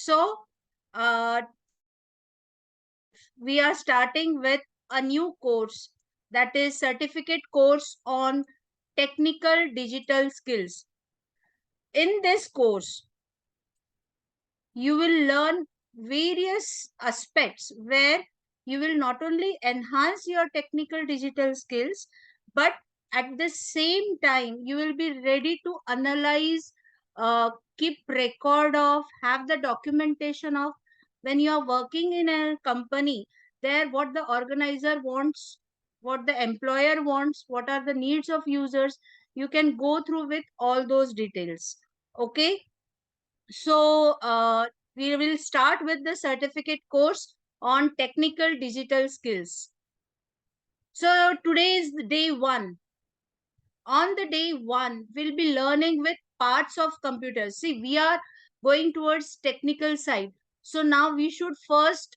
So, we are starting with a new course, that is certificate course on technical digital skills. In this course, you will learn various aspects where you will not only enhance your technical digital skills, but at the same time you will be ready to analyze, keep record of, have the documentation of, when you are working in a company, there what the organizer wants, what the employer wants, what are the needs of users, you can go through with all those details. Okay, so we will start with the certificate course on technical digital skills. So today is the day one. On the day one, we'll be learning with parts of computers. See, we are going towards technical side. So now we should first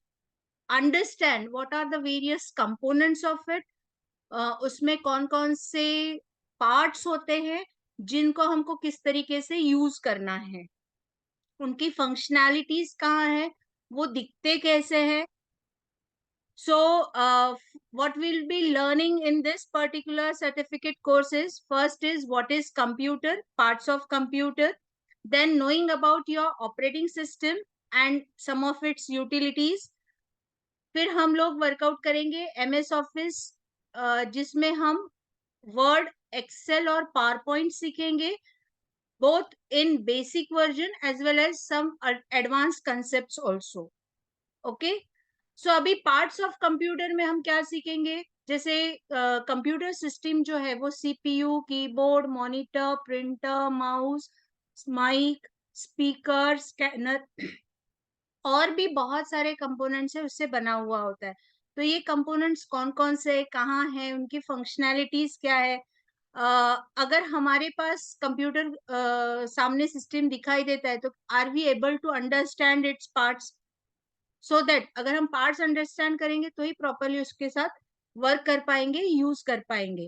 understand what are the various components of it. उसमें कौन कौन से parts होते हैं जिनको हमको किस तरीके से यूज करना है, उनकी फंक्शनैलिटीज कहाँ है, वो दिखते कैसे हैं. So what we'll be learning in this particular certificate course is, first is what is computer, parts of computer, then knowing about your operating system and some of its utilities. फिर हम लोग workout करेंगे MS office, जिसमें हम word, Excel और power point सीखेंगे, both in basic version as well as some advanced concepts also. Okay, so अभी parts of computer में हम क्या सीखेंगे, जैसे कंप्यूटर सिस्टम जो है वो CPU, keyboard, monitor, printer, mouse, mic, speaker, scanner और भी बहुत सारे कंपोनेंट्स है उससे बना हुआ होता है. तो ये कंपोनेंट्स कौन कौन से, कहाँ है, उनकी फंक्शनैलिटीज क्या है. अगर हमारे पास कंप्यूटर सामने सिस्टम दिखाई देता है तो are we able to understand its parts, so that अगर हम पार्ट्स अंडरस्टैंड करेंगे तो ही प्रॉपरली उसके साथ वर्क कर पाएंगे, यूज कर पाएंगे.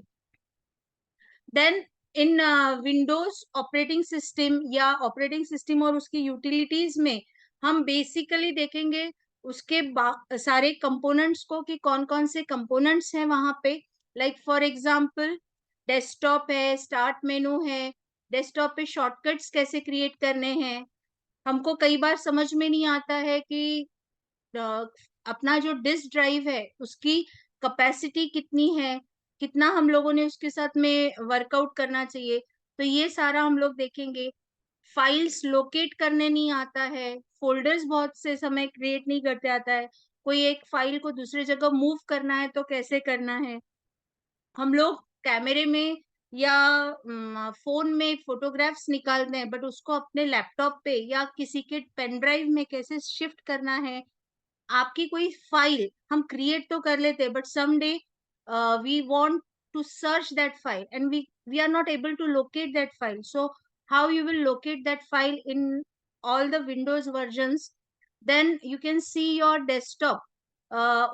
Then in Windows operating system या ऑपरेटिंग सिस्टम और उसकी यूटिलिटीज में हम बेसिकली देखेंगे उसके सारे कंपोनेंट्स को कि कौन कौन से कंपोनेंट्स हैं वहां पे. लाइक फॉर एग्जांपल डेस्कटॉप है, स्टार्ट मेनू है, डेस्कटॉप पे शॉर्टकट्स कैसे क्रिएट करने हैं. हमको कई बार समझ में नहीं आता है कि अपना जो डिस्क ड्राइव है उसकी कैपेसिटी कितनी है, कितना हम लोगों ने उसके साथ में वर्कआउट करना चाहिए. तो ये सारा हम लोग देखेंगे. फाइल्स लोकेट करने नहीं आता है, फोल्डर्स बहुत से समय क्रिएट नहीं करते आता है, कोई एक फाइल को दूसरी जगह मूव करना है तो कैसे करना है. हम लोग कैमरे में या फोन में फोटोग्राफ्स निकालते हैं, बट उसको अपने लैपटॉप पे या किसी के पेन ड्राइव में कैसे शिफ्ट करना है. आपकी कोई फाइल हम क्रिएट तो कर लेते हैं, but some day we want to search that file and we are not able to locate that file. So how you will locate that file in all the Windows versions. Then you can see your desktop.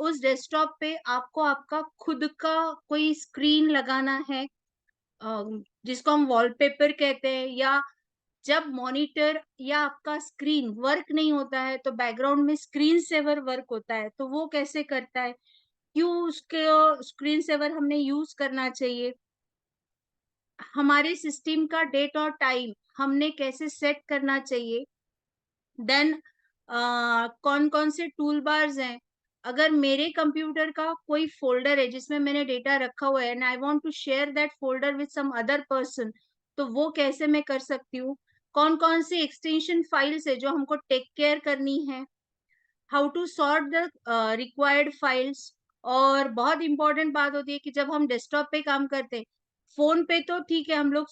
उस desktop पे आपको आपका खुद का कोई screen लगाना है, जिसको हम वॉलपेपर कहते हैं. या जब मॉनिटर या आपका स्क्रीन वर्क नहीं होता है तो बैकग्राउंड में स्क्रीन सेवर वर्क होता है, तो वो कैसे करता है, क्यों उसके स्क्रीन सेवर हमने यूज करना चाहिए, हमारे सिस्टम का डेट और टाइम हमने कैसे सेट करना चाहिए. देन कौन कौन से टूल बार्स हैं. अगर मेरे कंप्यूटर का कोई फोल्डर है जिसमें मैंने डेटा रखा हुआ है and I want to share that folder with some other person, तो वो कैसे मैं कर सकती हूँ. कौन कौन सी एक्सटेंशन फाइल्स है जो हमको टेक केयर करनी है, how to sort the required files. और बहुत इंपॉर्टेंट बात होती है कि जब हम डेस्कटॉप पे काम करते हैं, फोन पे तो ठीक है हम लोग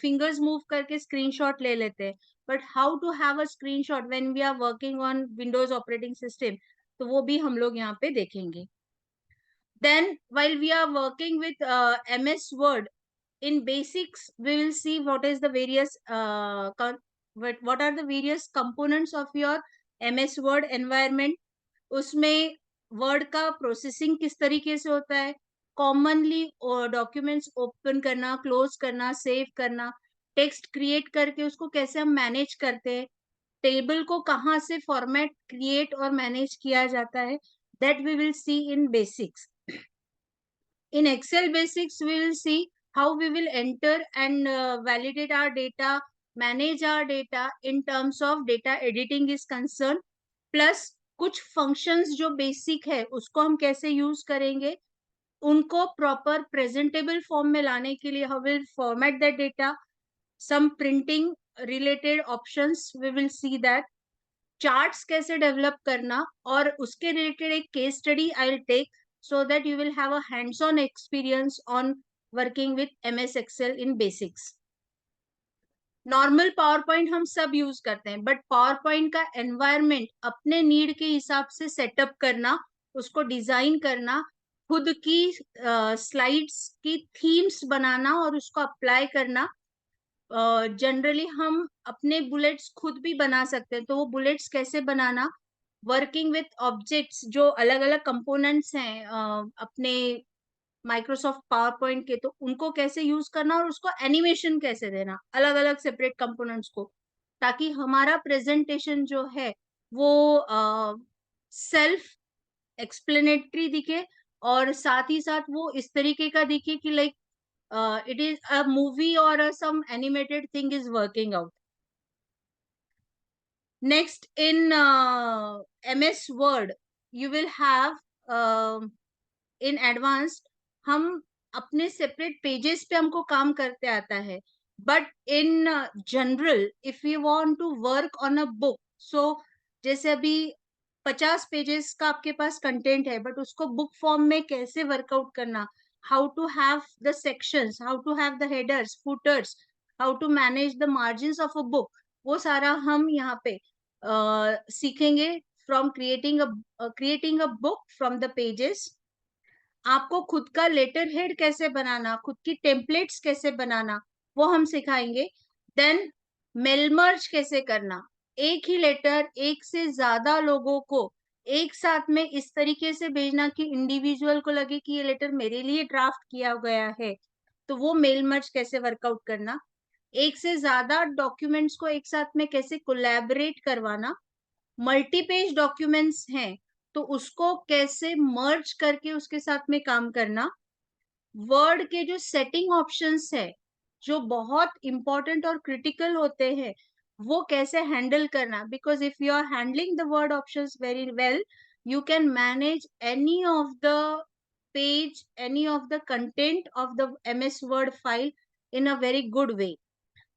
फिंगर्स मूव करके स्क्रीनशॉट ले लेते हैं, but how to have a screenshot when we are working on Windows operating system, तो वो भी हम लोग यहाँ पे देखेंगे. Then while we are working with MS Word, in basics we will see what is the various what are the various components of your MS Word environment. उसमें word का प्रोसेसिंग किस तरीके से होता है, कॉमनली डॉक्यूमेंट्स ओपन करना, close करना, save करना, टेक्स्ट क्रिएट करके उसको कैसे हम मैनेज करते हैं, टेबल को कहाँ से फॉर्मेट क्रिएट और मैनेज किया जाता है, that we will see in basics. In Excel basics, we will see how we will enter and validate our data, manage our data in terms of data editing is concerned. Plus कुछ functions जो basic है उसको हम कैसे use करेंगे, उनको proper presentable form में लाने के लिए how we will format that data, some printing related options we will see that, charts कैसे डेवलप करना, और उसके रिलेटेड एक case study I will take so that you will have a hands-on experience on working with MS Excel in basics. Normal power point हम सब use करते हैं, but power point का एनवायरमेंट अपने नीड के हिसाब से सेटअप करना, उसको डिजाइन करना, खुद की स्लाइड्स की थीम्स बनाना और उसको अप्लाई करना. जनरली हम अपने बुलेट्स खुद भी बना सकते हैं, तो वो बुलेट्स कैसे बनाना, वर्किंग विथ ऑब्जेक्ट्स जो अलग अलग कंपोनेंट्स हैं अपने माइक्रोसॉफ्ट पावर पॉइंट के, तो उनको कैसे यूज करना और उसको एनिमेशन कैसे देना अलग अलग सेपरेट कंपोनेंट्स को, ताकि हमारा प्रेजेंटेशन जो है वो सेल्फ एक्सप्लेनेटरी दिखे और साथ ही साथ वो इस तरीके का दिखे कि like it is a movie or some animated thing is working out. Next, in MS Word, you will have in advanced, हम अपने separate pages पे हमको काम करते आता है, but in general, if we want to work on a book, so जैसे अभी 50 पेजेस का आपके पास कंटेंट है, बट उसको बुक फॉर्म में कैसे वर्कआउट करना, how to have the sections, how to have the headers, footers, how to manage the margins of a book, वो सारा हम यहाँ पे सीखेंगे from creating a book from the pages. आपको खुद का लेटर हेड कैसे बनाना, खुद की टेम्पलेट्स कैसे बनाना, वो हम सिखाएंगे. देन मेल मर्ज कैसे करना, एक ही लेटर एक से ज्यादा लोगों को एक साथ में इस तरीके से भेजना कि इंडिविजुअल को लगे कि ये लेटर मेरे लिए ड्राफ्ट किया गया है, तो वो मेल मर्ज कैसे वर्कआउट करना. एक से ज्यादा डॉक्यूमेंट्स को एक साथ में कैसे कोलैबोरेट करवाना, मल्टी पेज डॉक्यूमेंट्स हैं तो उसको कैसे मर्ज करके उसके साथ में काम करना. वर्ड के जो सेटिंग ऑप्शंस है जो बहुत इंपॉर्टेंट और क्रिटिकल होते हैं, वो कैसे हैंडल करना, because if you are handling the word options very well, you can manage any of the page, any of the content of the MS word file in a very good way.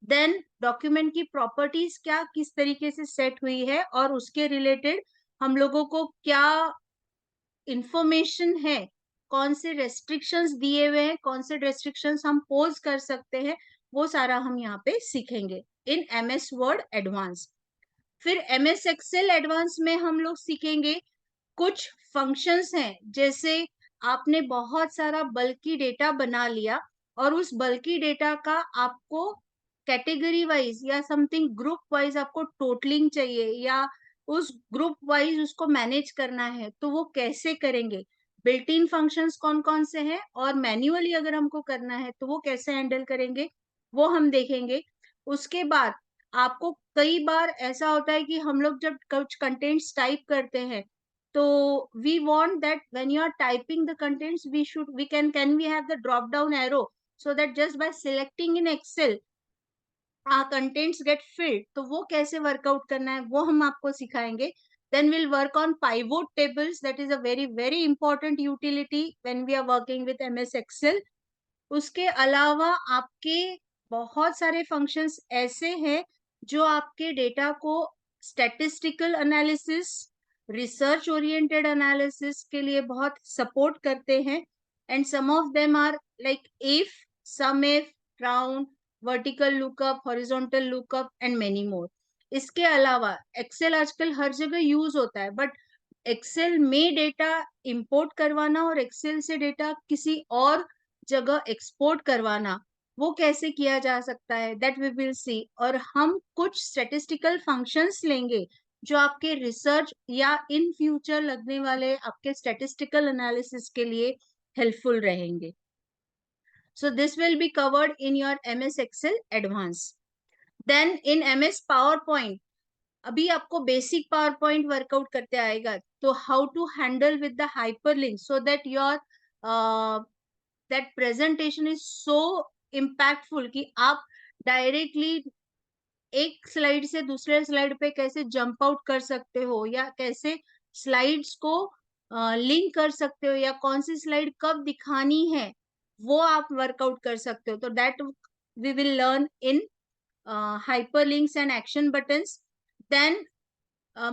Then document की properties क्या किस तरीके से set हुई है और उसके related हम लोगों को क्या इंफॉर्मेशन है, कौन से रेस्ट्रिक्शंस दिए हुए हैं, कौन से रेस्ट्रिक्शंस हम पोज कर सकते हैं, वो सारा हम यहाँ पे सीखेंगे इन MS वर्ड एडवांस. फिर MS एक्सेल एडवांस में हम लोग सीखेंगे कुछ फंक्शंस हैं, जैसे आपने बहुत सारा बल्कि डेटा बना लिया और उस बल्कि डेटा का आपको कैटेगरी वाइज या समथिंग ग्रुप वाइज आपको टोटलिंग चाहिए या उस ग्रुप वाइज उसको मैनेज करना है, तो वो कैसे करेंगे, बिल्ट इन फंक्शंस कौन कौन से हैं, और मैन्युअली अगर हमको करना है तो वो कैसे हैंडल करेंगे, वो हम देखेंगे. उसके बाद आपको कई बार ऐसा होता है कि हम लोग जब कुछ कंटेंट्स टाइप करते हैं, तो we want that when you are typing the contents, can we have the drop down arrow so that just by selecting in Excel contents get filled, तो वो कैसे वर्कआउट करना है वो हम आपको सिखाएंगे. Then we'll work on pivot tables, that is a very very important utility when we are working with MS Excel. उसके अलावा आपके बहुत सारे फंक्शंस ऐसे हैं जो आपके डेटा को statistical analysis, research oriented analysis के लिए बहुत सपोर्ट करते हैं. And some of them are like if, SUMIF, round, vertical lookup, horizontal lookup and many more. इसके अलावा एक्सेल आजकल हर जगह यूज होता है, बट एक्सेल में डेटा इंपोर्ट करवाना और एक्सेल से डेटा किसी और जगह एक्सपोर्ट करवाना, वो कैसे किया जा सकता है, दैट वी विल सी. और हम कुछ स्टैटिस्टिकल फंक्शंस लेंगे जो आपके रिसर्च या इन फ्यूचर लगने वाले आपके स्टैटिस्टिकल एनालिसिस के लिए हेल्पफुल रहेंगे. So this will be covered in your MS Excel Advanced. Then in MS PowerPoint, अभी आपको बेसिक पावर पॉइंट वर्कआउट करते आएगा, तो how to handle with the hyperlink so that your that presentation is so impactful कि आप directly एक slide से दूसरे स्लाइड पे कैसे जंप आउट कर सकते हो, या कैसे स्लाइड्स को लिंक कर सकते हो, या कौन सी स्लाइड कब दिखानी है, वो आप वर्कआउट कर सकते हो. तो that we will learn in hyperlinks and action buttons. Then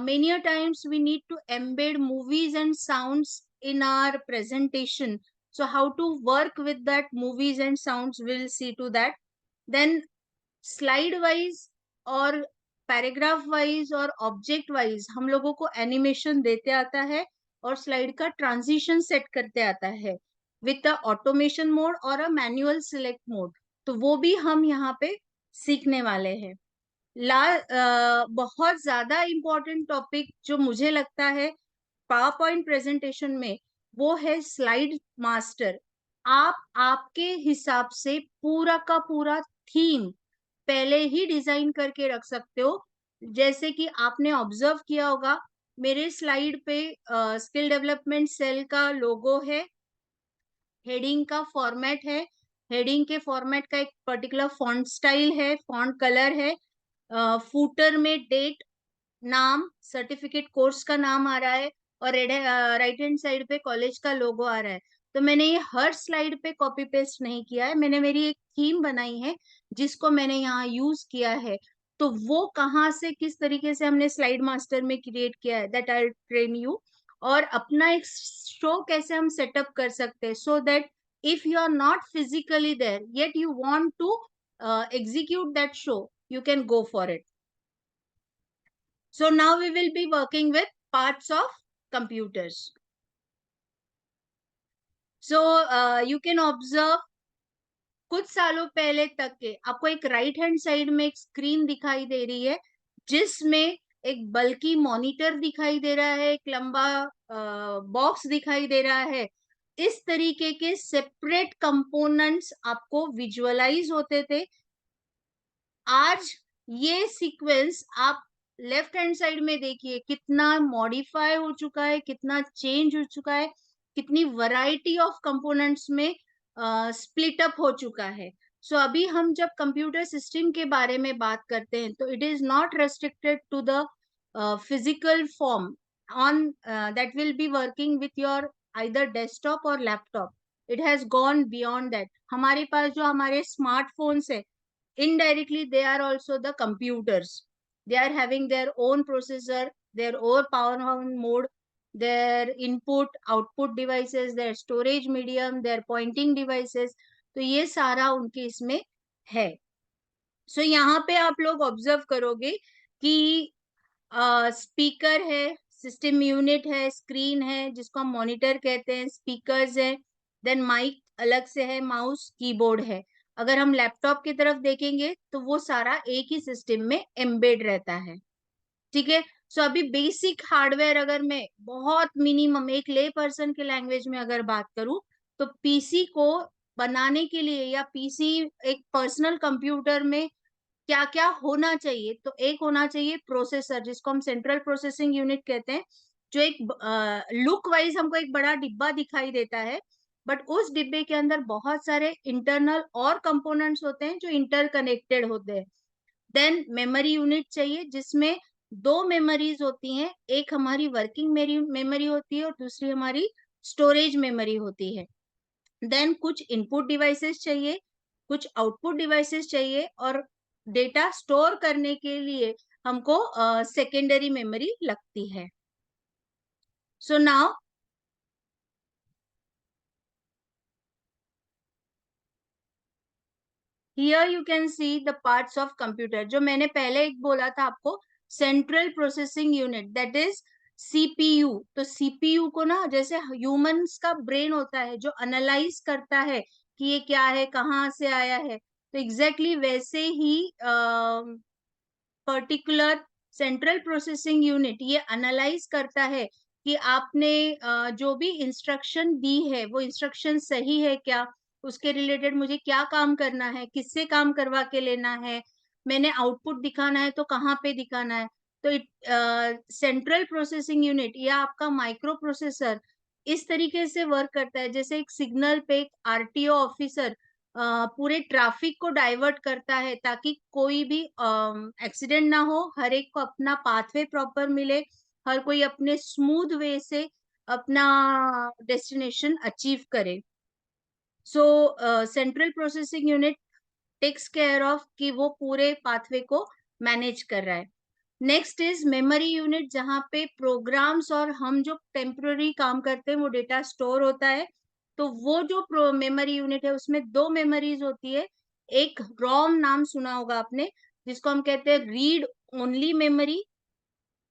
many a times we need to embed movies and sounds in our presentation. So how to work with that movies and sounds, we'll see to that. Then slide wise और paragraph wise और object wise हम लोगों को animation देते आता है और slide का ट्रांजिशन सेट करते आता है विथ अ ऑटोमेशन मोड और अ मैनुअल सिलेक्ट मोड. तो वो भी हम यहाँ पे सीखने वाले हैं. बहुत ज्यादा इम्पोर्टेंट टॉपिक जो मुझे लगता है पावर पॉइंट प्रेजेंटेशन में, वो है स्लाइड मास्टर. आप आपके हिसाब से पूरा का पूरा थीम पहले ही डिजाइन करके रख सकते हो. जैसे कि आपने ऑब्जर्व किया होगा, मेरे स्लाइड पे स्किल डेवलपमेंट सेल का लोगो है, हेडिंग का फॉर्मेट है, हेडिंग के फॉर्मेट का एक पर्टिकुलर फॉन्ट स्टाइल है, फॉन्ट कलर है, फूटर में डेट, नाम, सर्टिफिकेट कोर्स का नाम आ रहा है, और राइट हैंड साइड पे कॉलेज का लोगो आ रहा है. तो मैंने ये हर स्लाइड पे कॉपी पेस्ट नहीं किया है, मैंने मेरी एक थीम बनाई है जिसको मैंने यहाँ यूज किया है. तो वो कहाँ से किस तरीके से हमने स्लाइड मास्टर में क्रिएट किया है, दैट आई ट्रेन यू. और अपना एक शो कैसे हम सेटअप कर सकते हैं, so that if you are not physically there yet you want to execute that show, you can go for it. So now we will be working with parts of computers. So you can observe कुछ सालों पहले तक के आपको एक right hand side में एक screen दिखाई दे रही है जिसमें एक बल्कि मॉनिटर दिखाई दे रहा है, एक लंबा बॉक्स दिखाई दे रहा है. इस तरीके के सेपरेट कंपोनेंट्स आपको विजुअलाइज होते थे. आज ये सीक्वेंस आप लेफ्ट हैंड साइड में देखिए कितना मॉडिफाई हो चुका है, कितना चेंज हो चुका है, कितनी वैरायटी ऑफ कंपोनेंट्स में स्प्लिट अप हो चुका है. सो अभी हम जब कंप्यूटर सिस्टम के बारे में बात करते हैं तो it is not restricted to the physical form on that will be working with your either desktop और laptop. It has gone beyond that. हमारे पास जो हमारे स्मार्टफोन्स है, indirectly they are also the computers. They are having their own processor, their own power on mode, their input output devices, their storage medium, their pointing devices. तो ये सारा उनके इसमें है. सो यहाँ पे आप लोग ऑब्जर्व करोगे कि स्पीकर है, सिस्टम यूनिट है, स्क्रीन है जिसको हम मॉनिटर कहते हैं, स्पीकर्स है, देन माइक अलग से है, माउस, कीबोर्ड है. अगर हम लैपटॉप की तरफ देखेंगे तो वो सारा एक ही सिस्टम में एम्बेड रहता है. ठीक है. सो अभी बेसिक हार्डवेयर अगर मैं बहुत मिनिमम एक ले पर्सन के लैंग्वेज में अगर बात करूं, तो पीसी को बनाने के लिए या पीसी एक पर्सनल कंप्यूटर में क्या क्या होना चाहिए, तो एक होना चाहिए प्रोसेसर जिसको हम सेंट्रल प्रोसेसिंग यूनिट कहते हैं, जो एक लुक वाइज हमको एक बड़ा डिब्बा दिखाई देता है, बट उस डिब्बे के अंदर बहुत सारे इंटरनल और कंपोनेंट्स होते हैं जो इंटरकनेक्टेड होते हैं. देन मेमोरी यूनिट चाहिए जिसमें दो मेमोरीज होती हैं, एक हमारी वर्किंग मेमोरी होती है और दूसरी हमारी स्टोरेज मेमोरी होती है. देन कुछ इनपुट डिवाइसेस चाहिए, कुछ आउटपुट डिवाइसेस चाहिए, और डेटा स्टोर करने के लिए हमको सेकेंडरी मेमोरी लगती है. So now here you can see the parts of computer. जो मैंने पहले एक बोला था आपको, central processing unit, that is CPU. तो सीपीयू को ना जैसे ह्यूमंस का ब्रेन होता है जो एनालाइज करता है कि ये क्या है, कहाँ से आया है, तो एग्जैक्टली वैसे ही पर्टिकुलर सेंट्रल प्रोसेसिंग यूनिट ये एनालाइज करता है कि आपने जो भी इंस्ट्रक्शन दी है वो इंस्ट्रक्शन सही है क्या, उसके रिलेटेड मुझे क्या काम करना है, किससे काम करवा के लेना है, मैंने आउटपुट दिखाना है तो कहाँ पे दिखाना है. तो सेंट्रल प्रोसेसिंग यूनिट या आपका माइक्रो प्रोसेसर इस तरीके से वर्क करता है, जैसे एक सिग्नल पे एक आरटीओ ऑफिसर पूरे ट्रैफिक को डाइवर्ट करता है ताकि कोई भी एक्सीडेंट ना हो, हर एक को अपना पाथवे प्रॉपर मिले, हर कोई अपने स्मूथ वे से अपना डेस्टिनेशन अचीव करे। So central processing unit takes care of कि वो पूरे पाथवे को मैनेज कर रहा है। नेक्स्ट इज मेमोरी यूनिट, जहां पे प्रोग्राम्स और हम जो टेम्पररी काम करते हैं वो डेटा स्टोर होता है। तो वो जो मेमोरी यूनिट है उसमें दो मेमोरीज होती है। एक रोम नाम सुना होगा आपने, जिसको हम कहते हैं read only memory.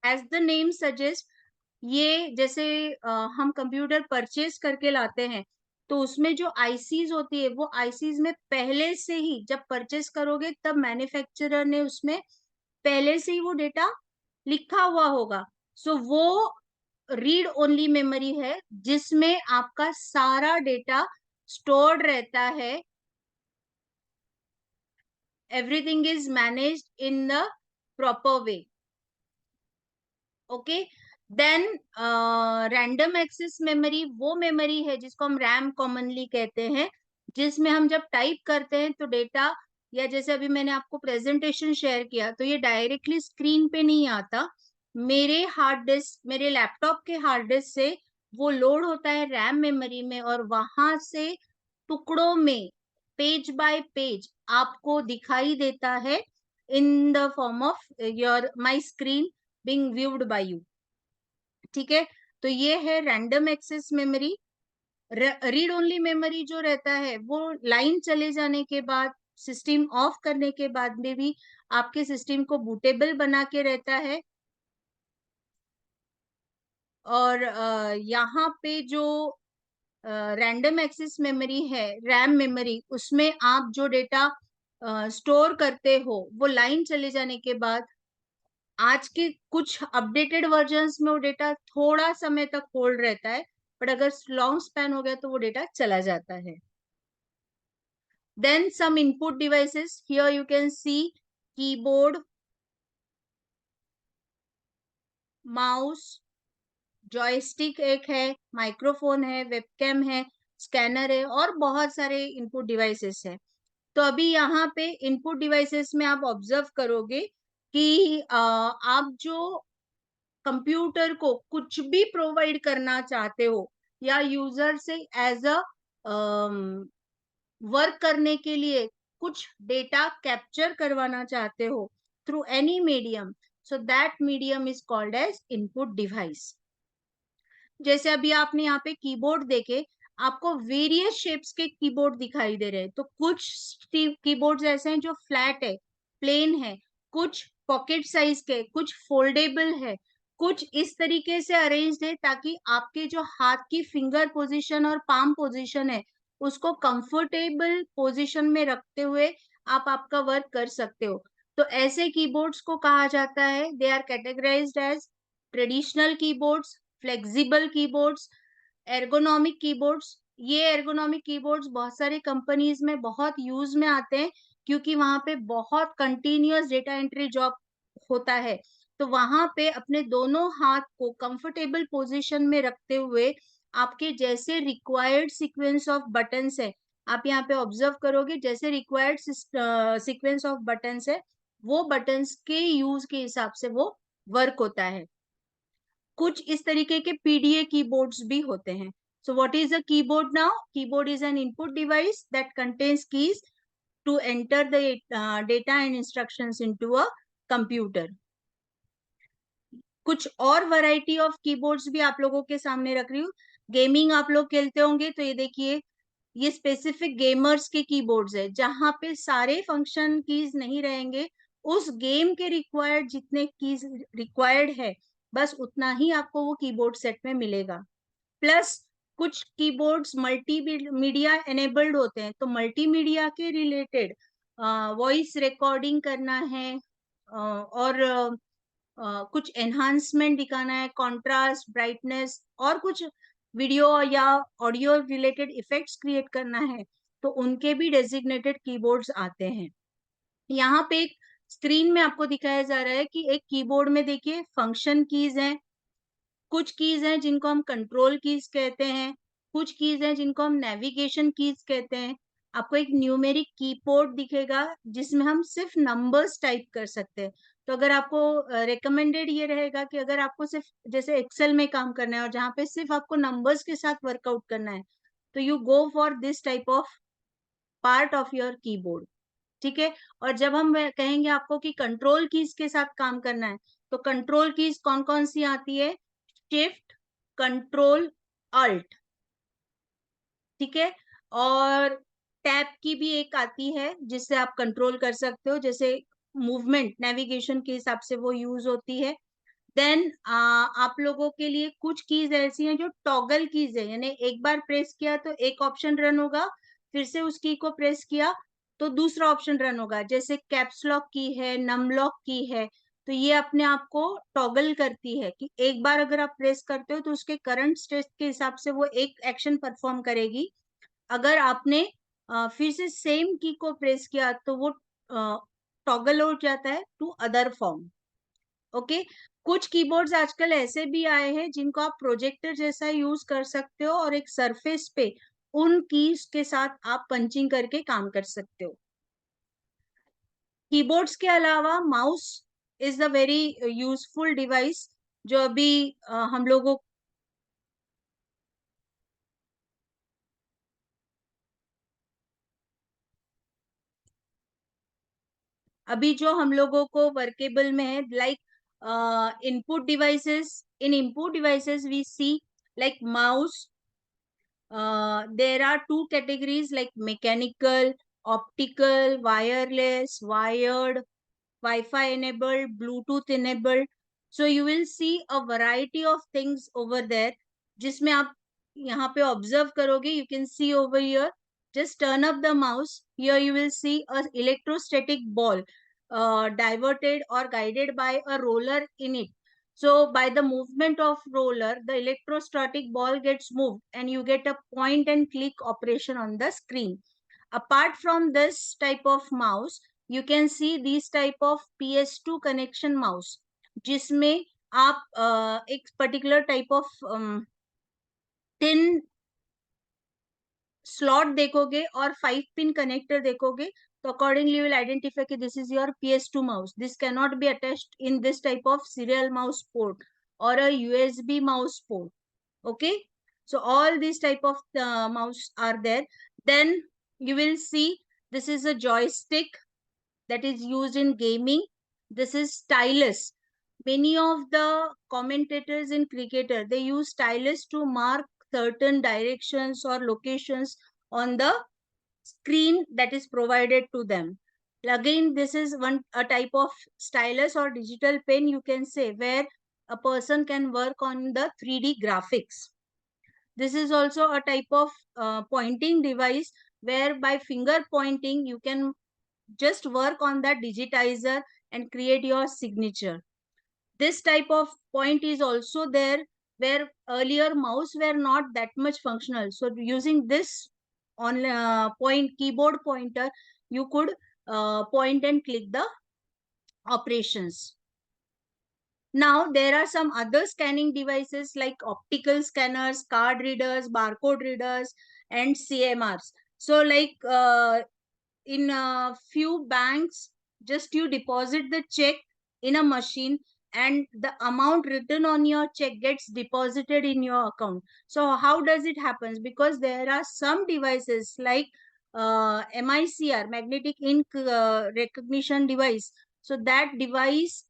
As the name suggest, ये जैसे हम कंप्यूटर परचेज करके लाते हैं तो उसमें जो आईसीज होती है वो आईसीज में पहले से ही जब परचेज करोगे तब मैन्युफैक्चरर ने उसमें पहले से ही वो डेटा लिखा हुआ होगा। सो वो रीड ओनली मेमोरी है जिसमें आपका सारा डेटा स्टोर्ड रहता है। Everything is managed in the proper way. Okay, then random access memory वो मेमोरी है जिसको हम रैम कॉमनली कहते हैं, जिसमें हम जब टाइप करते हैं तो डेटा, या जैसे अभी मैंने आपको प्रेजेंटेशन शेयर किया तो ये डायरेक्टली स्क्रीन पे नहीं आता, मेरे हार्ड डिस्क, मेरे लैपटॉप के हार्ड डिस्क से वो लोड होता है रैम मेमोरी में, और वहां से टुकड़ों में पेज बाय पेज आपको दिखाई देता है in the form of your my screen being viewed by you। ठीक है, तो ये है random access memory. Read only memory जो रहता है वो लाइन चले जाने के बाद, सिस्टम ऑफ करने के बाद में भी आपके सिस्टम को बूटेबल बना के रहता है। और यहाँ पे जो रैंडम एक्सेस मेमोरी है, रैम मेमोरी, उसमें आप जो डेटा स्टोर करते हो वो लाइन चले जाने के बाद, आज के कुछ अपडेटेड वर्जन्स में वो डेटा थोड़ा समय तक होल्ड रहता है, बट अगर लॉन्ग स्पैन हो गया तो वो डेटा चला जाता है। Then some input devices, here you can see keyboard, mouse, joystick एक है, माइक्रोफोन है, वेबकैम है, स्कैनर है, और बहुत सारे इनपुट डिवाइसेस है। तो अभी यहाँ पे इनपुट डिवाइसेस में आप ऑब्जर्व करोगे कि आप जो कंप्यूटर को कुछ भी प्रोवाइड करना चाहते हो या यूजर से एज अ वर्क करने के लिए कुछ डेटा कैप्चर करवाना चाहते हो through any medium, so that medium is called as input device. जैसे अभी आपने यहाँ पे कीबोर्ड देखे, आपको वेरियस शेप्स के कीबोर्ड दिखाई दे रहे हैं। तो कुछ कीबोर्ड्स ऐसे हैं जो फ्लैट है, प्लेन है, कुछ पॉकेट साइज के, कुछ फोल्डेबल है, कुछ इस तरीके से अरेंज्ड है ताकि आपके जो हाथ की फिंगर पोजीशन और पाम पोजीशन है उसको कंफर्टेबल पोजीशन में रखते हुए आप आपका वर्क कर सकते हो। तो ऐसे कीबोर्ड्स को कहा जाता है, they are categorized as traditional keyboards, flexible keyboards, ergonomic keyboards. ये एर्गोनॉमिक कीबोर्ड्स बहुत सारे कंपनीज में बहुत यूज में आते हैं क्योंकि वहां पे बहुत कंटिन्यूअस डेटा एंट्री जॉब होता है। तो वहां पे अपने दोनों हाथ को कंफर्टेबल पोजीशन में रखते हुए आपके जैसे रिक्वायर्ड सीक्वेंस ऑफ बटन्स है, आप यहाँ पे ऑब्जर्व करोगे जैसे रिक्वायर्ड सीक्वेंस ऑफ बटन्स है वो बटन्स के यूज के हिसाब से वो वर्क होता है। कुछ इस तरीके के पीडीए कीबोर्ड्स भी होते हैं। So what is a keyboard now? Keyboard is an input device that contains keys to enter the data and instructions into a computer. कुछ और वैरायटी ऑफ कीबोर्ड्स भी आप लोगों के सामने रख रही हूँ। गेमिंग आप लोग खेलते होंगे तो ये देखिए, ये स्पेसिफिक गेमर्स के कीबोर्ड्स है जहां पे सारे फंक्शन कीज नहीं रहेंगे, उस गेम के रिक्वायर्ड जितने कीज रिक्वायर्ड है बस उतना ही आपको वो कीबोर्ड सेट में मिलेगा। प्लस कुछ कीबोर्ड्स मल्टीमीडिया एनेबल्ड होते हैं, तो मल्टीमीडिया के रिलेटेड वॉइस रिकॉर्डिंग करना है और कुछ एनहांसमेंट दिखाना है, कॉन्ट्रास्ट, ब्राइटनेस, और कुछ वीडियो या ऑडियो रिलेटेड इफेक्ट्स क्रिएट करना है, तो उनके भी डेजिग्नेटेड कीबोर्ड्स आते हैं। यहाँ पे एक स्क्रीन में आपको दिखाया जा रहा है कि एक कीबोर्ड में देखिए फंक्शन कीज हैं, कुछ कीज हैं जिनको हम कंट्रोल कीज कहते हैं, कुछ कीज हैं जिनको हम नेविगेशन कीज कहते हैं। आपको एक न्यूमेरिक कीबोर्ड दिखेगा जिसमें हम सिर्फ नंबर्स टाइप कर सकते हैं। तो अगर आपको रिकमेंडेड ये रहेगा कि अगर आपको सिर्फ जैसे एक्सेल में काम करना है और जहाँ पे सिर्फ आपको नंबर्स के साथ वर्कआउट करना है, तो you go for this type of part of your keyboard. ठीक है। और जब हम कहेंगे आपको कि कंट्रोल कीज के साथ काम करना है, तो कंट्रोल कीज कौन कौन सी आती है? Shift, control, alt. ठीक है। और टैब की भी एक आती है जिससे आप कंट्रोल कर सकते हो, जैसे मूवमेंट नेविगेशन के हिसाब से वो यूज होती है। देन आप लोगों के लिए कुछ कीज ऐसी हैं जो टॉगल कीज है, यानी एक बार प्रेस किया तो एक ऑप्शन रन होगा, फिर से उस की को प्रेस किया तो दूसरा ऑप्शन रन होगा, जैसे कैप्स लॉक की है, नम लॉक की है। तो ये अपने आप को टॉगल करती है कि एक बार अगर आप प्रेस करते हो तो उसके करंट स्टेट के हिसाब से वो एक एक्शन परफॉर्म करेगी। अगर आपने फिर से सेम की को प्रेस किया तो वो टॉगल हो जाता है टू अदर फॉर्म। ओके। कुछ कीबोर्ड्स आजकल ऐसे भी आए हैं जिनको आप प्रोजेक्टर जैसा यूज कर सकते हो और एक सरफेस पे उन कीज के साथ आप पंचिंग करके काम कर सकते हो। कीबोर्ड्स के अलावा mouse is a very useful device जो अभी हम लोगों को वर्केबल में है, like input devices. In input devices we see like mouse. There are two categories like mechanical, optical, wireless, wired, Wi-Fi enabled, Bluetooth enabled. So you will see a variety of things over there. जिसमें आप यहाँ पे observe करोगे, you can see over here. Just turn up the mouse. Here you will see a electrostatic ball diverted or guided by a roller in it. So by the movement of roller, the electrostatic ball gets moved and you get a point and click operation on the screen. Apart from this type of mouse, you can see these type of PS2 connection mouse, जिसमें आप एक particular type of tin slot देखोगे और 5 pin connector देखोगे, तो accordingly will identify कि this is your PS2 mouse. This can not be attached in this type of serial mouse port or a USB mouse port. Okay, so all these type of mouse are there. Then you will see this is a joystick that is used in gaming. This is stylus. Many of the commentators in cricketer, they use stylus to mark certain directions or locations on the screen that is provided to them. Again, this is one a type of stylus or digital pen, you can say, where a person can work on the 3D graphics. This is also a type of pointing device where by finger pointing you can just work on that digitizer and create your signature. This type of point is also there where earlier mouse were not that much functional. So using this on point keyboard pointer, you could point and click the operations. Now there are some other scanning devices like optical scanners, card readers, barcode readers, and CMRs. So like in a few banks, just you deposit the check in a machine and the amount written on your check gets deposited in your account. So how does it happen? Because there are some devices like MICR, magnetic ink recognition device. So that device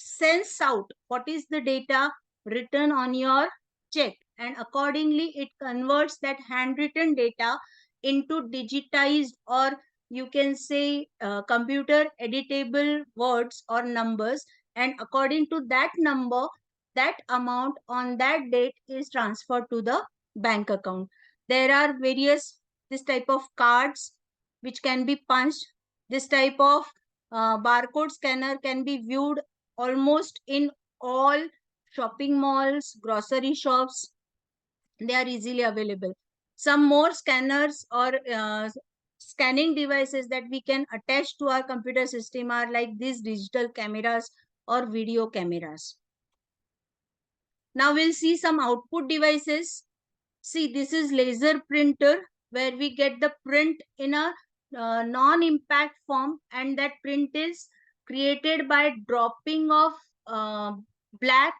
sends out what is the data written on your check, and accordingly it converts that handwritten data into digitized, or you can say computer editable words or numbers, and according to that number, that amount on that date is transferred to the bank account. There are various this type of cards which can be punched. This type of barcode scanner can be viewed almost in all shopping malls, grocery shops. They are easily available. Some more scanners or scanning devices that we can attach to our computer system are like these digital cameras or video cameras. Now we'll see some output devices. See, this is laser printer where we get the print in a non-impact form, and that print is created by dropping of uh, black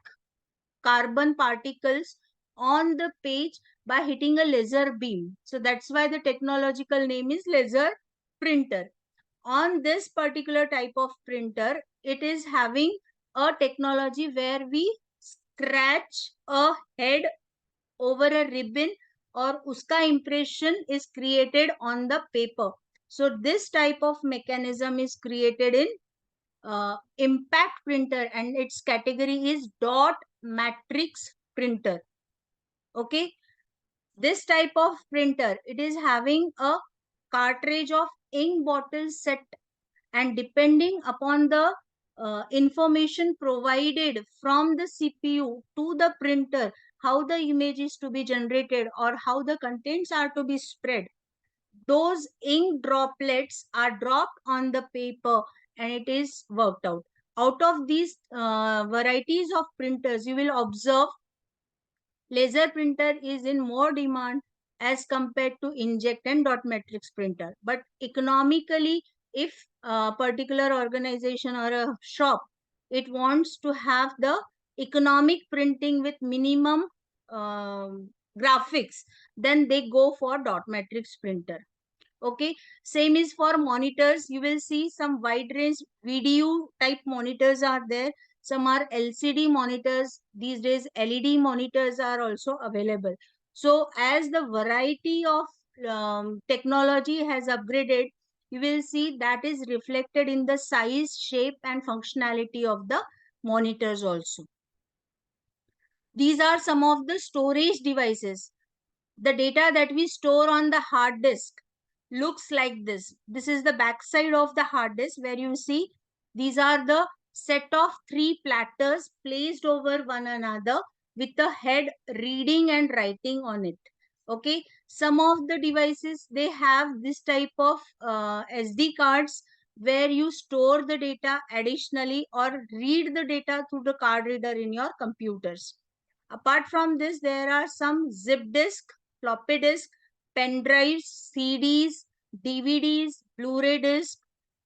carbon particles on the page by hitting a laser beam. So that's why the technological name is laser printer. On this particular type of printer, it is having a technology where we scratch a head over a ribbon or uska impression is created on the paper. So this type of mechanism is created in impact printer, and its category is dot matrix printer. Okay, this type of printer, it is having a cartridge of ink bottle set, and depending upon the information provided from the CPU to the printer, how the image is to be generated or how the contents are to be spread, those ink droplets are dropped on the paper and it is worked out. Out of these varieties of printers, you will observe laser printer is in more demand as compared to inkjet and dot matrix printer. But economically, if a particular organization or a shop, it wants to have the economic printing with minimum graphics, then they go for dot matrix printer. Okay, same is for monitors. You will see some wide range video type monitors are there. Some are LCD monitors. These days LED monitors are also available. So as the variety of technology has upgraded, you will see that is reflected in the size, shape and functionality of the monitors also. These are some of the storage devices. The data that we store on the hard disk looks like this. This is the backside of the hard disk, where you see these are the set of 3 platters placed over one another with the head reading and writing on it. Okay, some of the devices, they have this type of SD cards where you store the data additionally or read the data through the card reader in your computers. Apart from this, there are some zip disk, floppy disk, pen drives, CDs, DVDs, Blu-ray disc,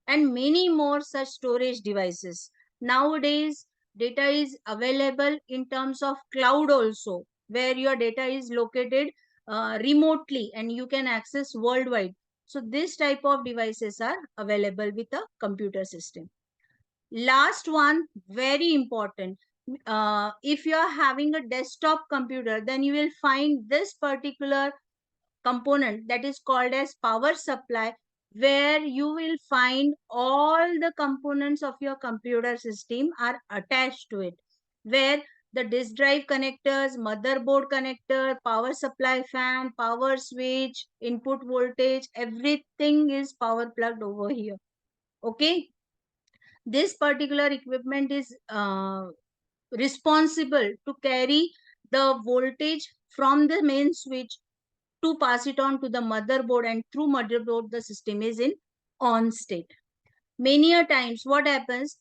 and many more such storage devices. Nowadays, data is available in terms of cloud also, where your data is located remotely and you can access worldwide. So this type of devices are available with a computer system. Last one, very important. If you are having a desktop computer, then you will find this particular component that is called as power supply, where you will find all the components of your computer system are attached to it, where the disk drive connectors, motherboard connector, power supply fan, power switch, input voltage, everything is power plugged over here. Okay, this particular equipment is responsible to carry the voltage from the main switch to pass it on to the motherboard, and through motherboard the system is in on state. Many a times what happens,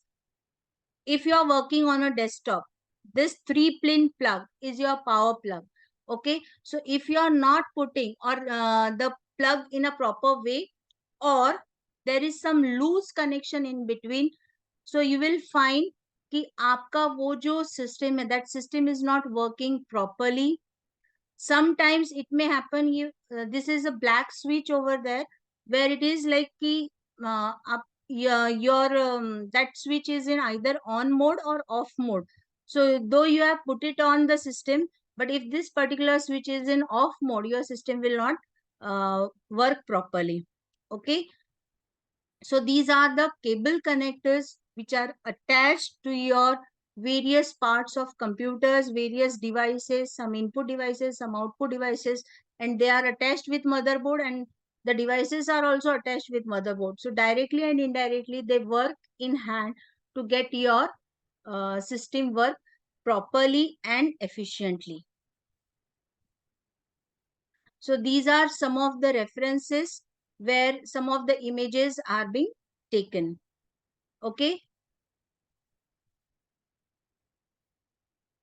if you are working on a desktop, this 3-pin plug is your power plug. Okay, so if you are not putting or the plug in a proper way, or there is some loose connection in between, so you will find कि आपका वो जो system है, that system is not working properly. Sometimes it may happen you this is a black switch over there, where it is like कि up your that switch is in either on mode or off mode. So though you have put it on the system, but if this particular switch is in off mode, your system will not work properly. Okay, so these are the cable connectors which are attached to your various parts of computers, various devices, some input devices, some output devices, and they are attached with motherboard, and the devices are also attached with motherboard. So directly and indirectly, they work in hand to get your system work properly and efficiently. So these are some of the references where some of the images are being taken. Okay.